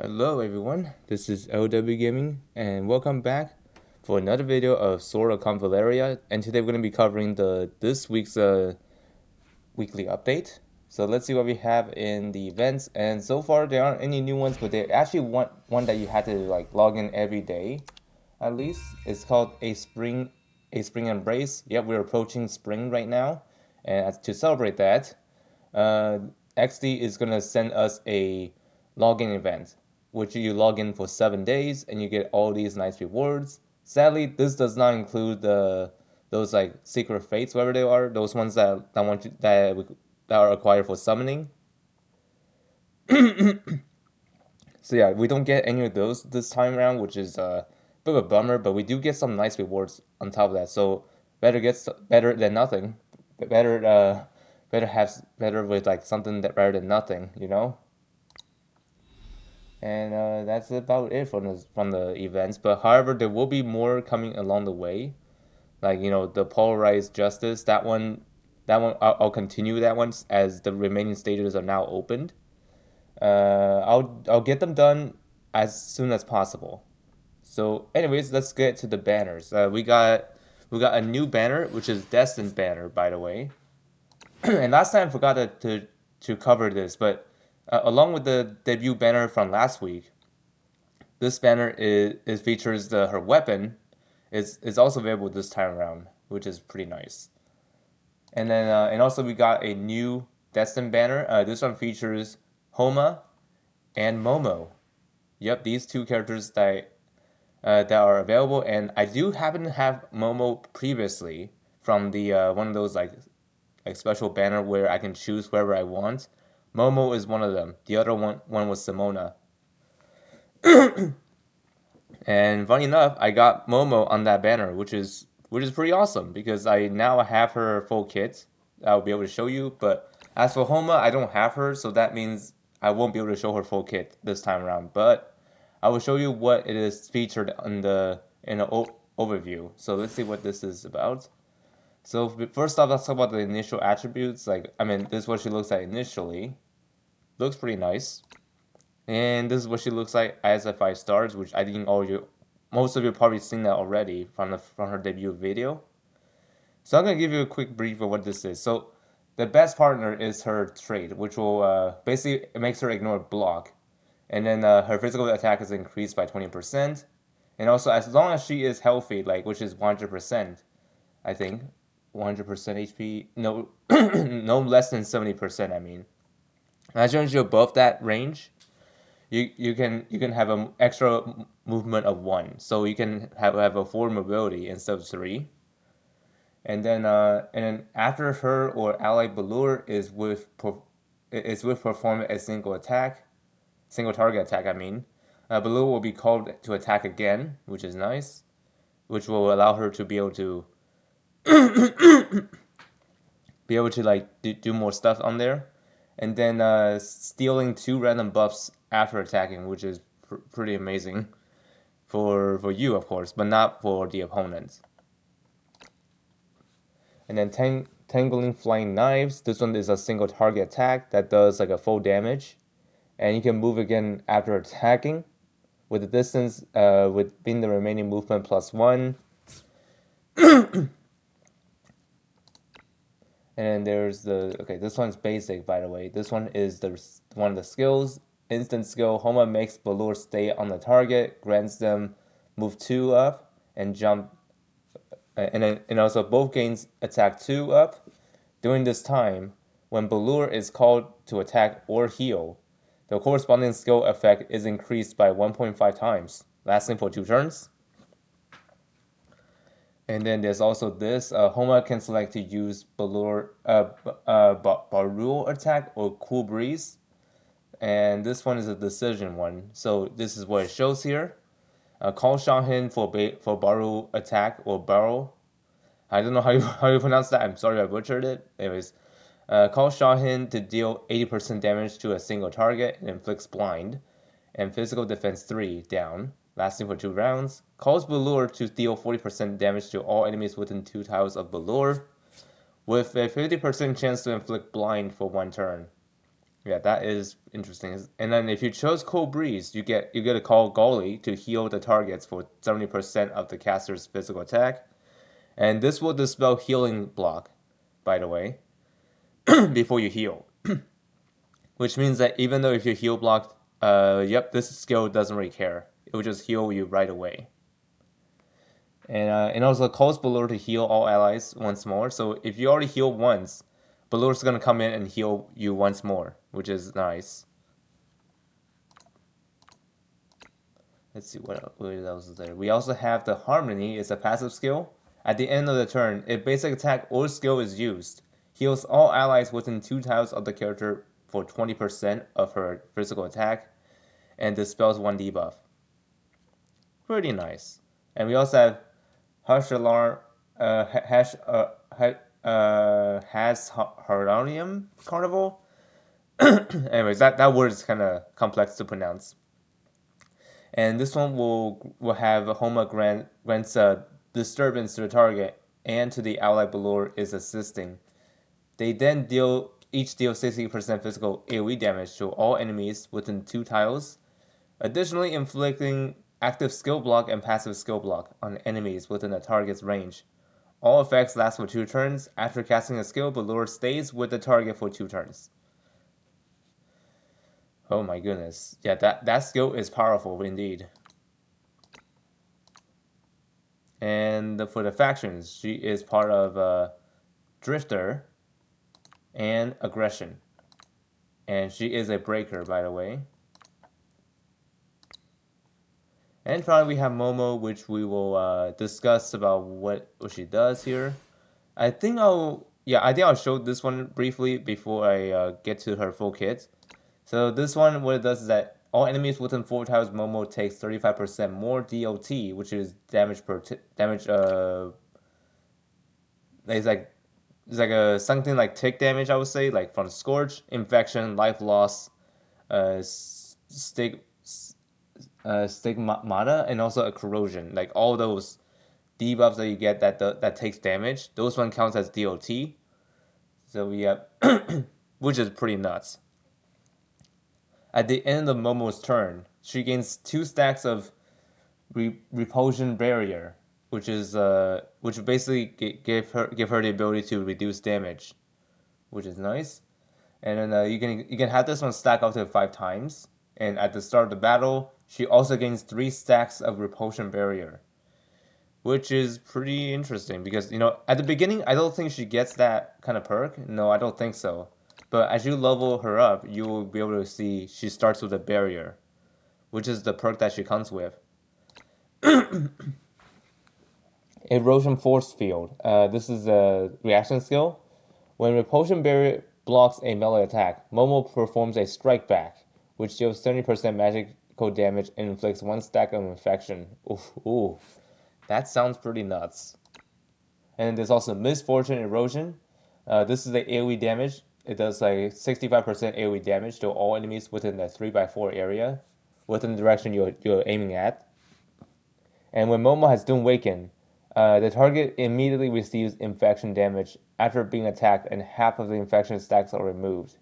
Hello everyone, this is LW Gaming and welcome back for another video of Sword of Convallaria, and today we're going to be covering this week's weekly update. So let's see what we have in the events, and so far there aren't any new ones, but they actually want one that you had to like log in every day at least. It's called a spring embrace. Yep, we're approaching spring right now, and to celebrate that, uh, XD is gonna send us a login event, which you log in for 7 days and you get all these nice rewards. Sadly, this does not include those like secret fates, whatever they are, those ones that are acquired for summoning. So yeah, we don't get any of those this time around, which is a bit of a bummer. But we do get some nice rewards on top of that. So better than nothing. Better better with like something that better than nothing, you know. And that's about it from the events. But however, there will be more coming along the way. Like the polarized justice. That one I'll continue that one as the remaining stages are now opened. I'll get them done as soon as possible. So, anyways, let's get to the banners. We got a new banner, which is Destined banner, by the way. And last time I forgot to cover this, but along with the debut banner from last week, this banner is features her weapon is also available this time around, which is pretty nice. And then and also we got a new Destined banner. This one features Homa and Momo. Yep, these two characters that are available, and I do happen to have Momo previously from the one of those like special banner where I can choose wherever I want. Momo is one of them. The other one was Simona. And funny enough, I got Momo on that banner, which is pretty awesome because I now have her full kit. I'll be able to show you. But as for Homa, I don't have her, so that means I won't be able to show her full kit this time around. But I will show you what it is featured in the overview. So let's see what this is about. So first off, let's talk about the initial attributes. Like, I mean, this is what she looks like initially. Looks pretty nice. And this is what she looks like as a 5 stars, which I think most of you probably seen that already from her debut video. So I'm gonna give you a quick brief of what this is. So the best partner is her trait, which will basically it makes her ignore block, and then her physical attack is increased by 20%, and also as long as she is healthy, like which is 100%, I think 100% HP, no, no less than 70%. I mean, as long as you're above that range, you can have an extra movement of 1, so you can have a 4 mobility instead of 3. And then after her or ally Balur is with perform a single target attack. I mean, Balur will be called to attack again, which is nice, which will allow her to be able to like do more stuff on there, and then stealing 2 random buffs after attacking, which is pretty amazing for you, of course, but not for the opponents. And then tangling flying knives. This one is a single target attack that does like a full damage, and you can move again after attacking, with the distance with being the remaining movement +1. And then there's this one's basic, by the way. This one is one of the skills. Instant skill. Homa makes Balur stay on the target, grants them move 2 up and jump, and also both gains attack 2 up. During this time, when Balur is called to attack or heal, the corresponding skill effect is increased by 1.5 times, lasting for 2 turns. And then there's also this. Homa can select to use Balur, Barul attack or Cool Breeze. And this one is a decision one. So this is what it shows here. Call Shahin for Barul attack or Barrel. I don't know how you pronounce that. I'm sorry I butchered it. Anyways, call Shahin to deal 80% damage to a single target and inflicts blind and physical defense 3 down, lasting for 2 rounds. Calls Balur to deal 40% damage to all enemies within 2 tiles of Balur, with a 50% chance to inflict blind for 1 turn. Yeah, that is interesting. And then if you chose Cold Breeze, you get to call Golly to heal the targets for 70% of the caster's physical attack. And this will dispel healing block, by the way, before you heal. Which means that even though if you heal blocked, yep, this skill doesn't really care. It will just heal you right away. And also calls Balor to heal all allies once more. So if you already healed once, Balor's gonna come in and heal you once more, which is nice. Let's see what else is there. We also have the Harmony. It's a passive skill. At the end of the turn, if basic attack or skill is used, heals all allies within 2 tiles of the character for 20% of her physical attack, and dispels one debuff. Pretty nice. And we also have Hush Alarm, Hash, Has Haronium Carnival. Anyways, that word is kind of complex to pronounce. And this one will have Homa grants a disturbance to the target and to the ally below is assisting. They then each deal 60% physical AoE damage to all enemies within 2 tiles, additionally inflicting active skill block and passive skill block on enemies within the target's range. All effects last for 2 turns. After casting a skill, Balor stays with the target for 2 turns. Oh my goodness. Yeah, that skill is powerful indeed. And for the factions, she is part of Drifter and Aggression. And she is a breaker, by the way. And finally, we have Momo, which we will discuss about what she does here. I think I'll show this one briefly before I get to her full kit. So this one, what it does is that all enemies within 4 tiles, Momo takes 35% more DOT, which is damage per damage. It's like something like tick damage, I would say, like from Scorch, Infection, Life Loss, uh, stig, Stigmata, and also a Corrosion. Like all those debuffs that you get that takes damage, those one counts as DOT. So we have, which is pretty nuts. At the end of Momo's turn, she gains 2 stacks of repulsion barrier, which basically give her the ability to reduce damage, which is nice. And then you can have this one stack up to 5 times. And at the start of the battle, she also gains 3 stacks of repulsion barrier, which is pretty interesting because at the beginning I don't think she gets that kind of perk. No, I don't think so. But as you level her up, you will be able to see she starts with a barrier, which is the perk that she comes with. Erosion Force Field. This is a reaction skill. When Repulsion Barrier blocks a melee attack, Momo performs a strike back, which deals 70% magical damage and inflicts 1 stack of infection. Ooh, that sounds pretty nuts. And there's also Misfortune Erosion. This is the AoE damage. It does like 65% AoE damage to all enemies within the 3x4 area, within the direction you're aiming at. And when Momo has Doom Waken, the target immediately receives infection damage after being attacked, and half of the infection stacks are removed.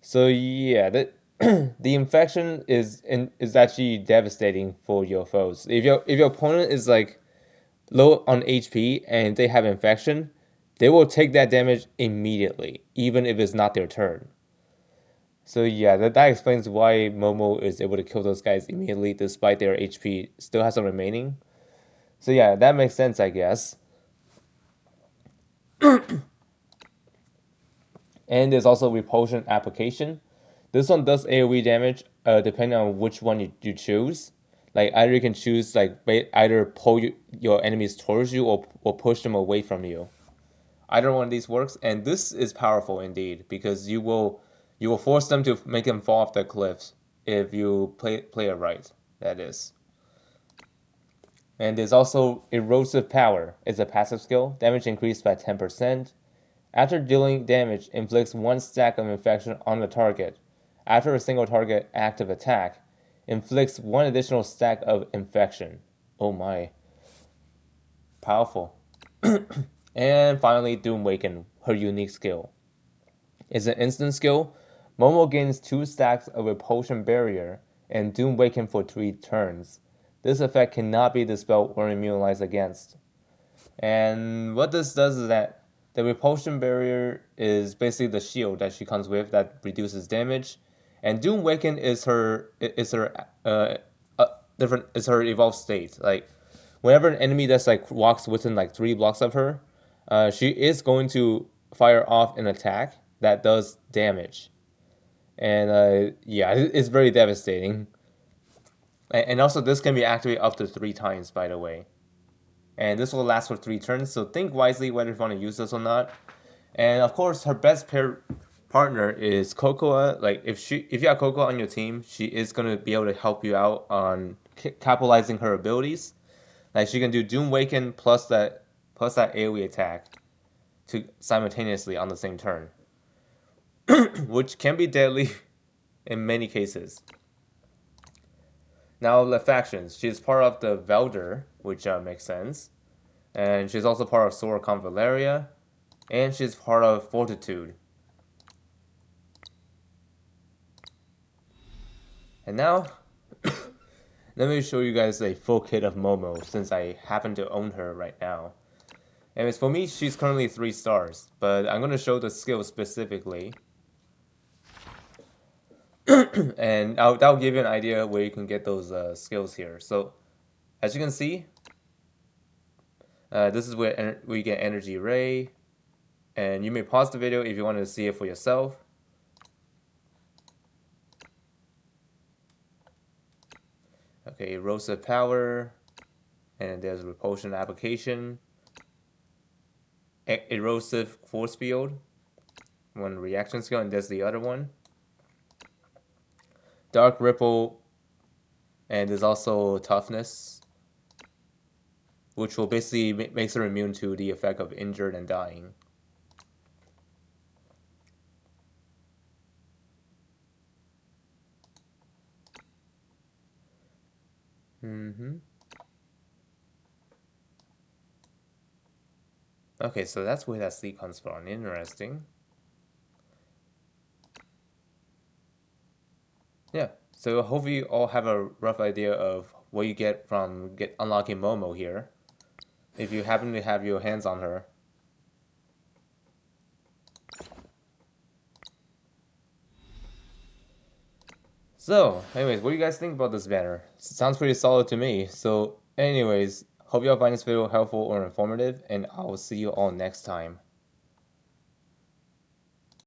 So yeah, the infection is actually devastating for your foes. If your opponent is like low on HP and they have infection, they will take that damage immediately, even if it's not their turn. So yeah, that explains why Momo is able to kill those guys immediately despite their HP still has some remaining. So yeah, that makes sense, I guess. And there's also repulsion application. This one does AoE damage, depending on which one you choose. Like either you can choose like either pull your enemies towards you or push them away from you. Either one of these works, and this is powerful indeed because you will force them to make them fall off the cliffs if you play it right. That is. And there's also Erosive Power. It's a passive skill. Damage increased by 10%. After dealing damage, inflicts 1 stack of infection on the target. After a single target active attack, inflicts 1 additional stack of infection. Oh my. Powerful. And finally, Doom Waken, her unique skill. It's an instant skill. Momo gains 2 stacks of Repulsion Barrier and Doom Waken for 3 turns. This effect cannot be dispelled or immunized against. And what this does is that the Repulsion Barrier is basically the shield that she comes with that reduces damage, and Doom Waken is different is her evolved state. Like whenever an enemy that's like walks within like 3 blocks of her, she is going to fire off an attack that does damage, and yeah, it's very devastating. And also, this can be activated up to 3 times, by the way. And this will last for 3 turns, so think wisely whether you want to use this or not. And of course, her best partner is Cocoa. Like if you have Cocoa on your team, she is gonna be able to help you out on capitalizing her abilities. Like she can do Doom Waken plus that AoE attack to simultaneously on the same turn, which can be deadly in many cases. Now the factions. She's part of the Velder, which makes sense. And she's also part of Sora Convallaria. And she's part of Fortitude. And now, let me show you guys a full kit of Momo, since I happen to own her right now. Anyways, for me, she's currently 3 stars. But I'm going to show the skills specifically. And that'll give you an idea where you can get those skills here. So, as you can see, this is where you get Energy Ray. And you may pause the video if you want to see it for yourself. Okay, Erosive Power. And there's Repulsion Application. Erosive Force Field. One reaction skill, and there's the other one. Dark Ripple. And there's also Toughness, which will basically makes her immune to the effect of injured and dying. Okay, so that's where that sleep comes from. Interesting. Yeah, so hopefully you all have a rough idea of what you get from unlocking Momo here, if you happen to have your hands on her. So, anyways, what do you guys think about this banner? Sounds pretty solid to me. So, anyways, hope you all find this video helpful or informative, and I will see you all next time.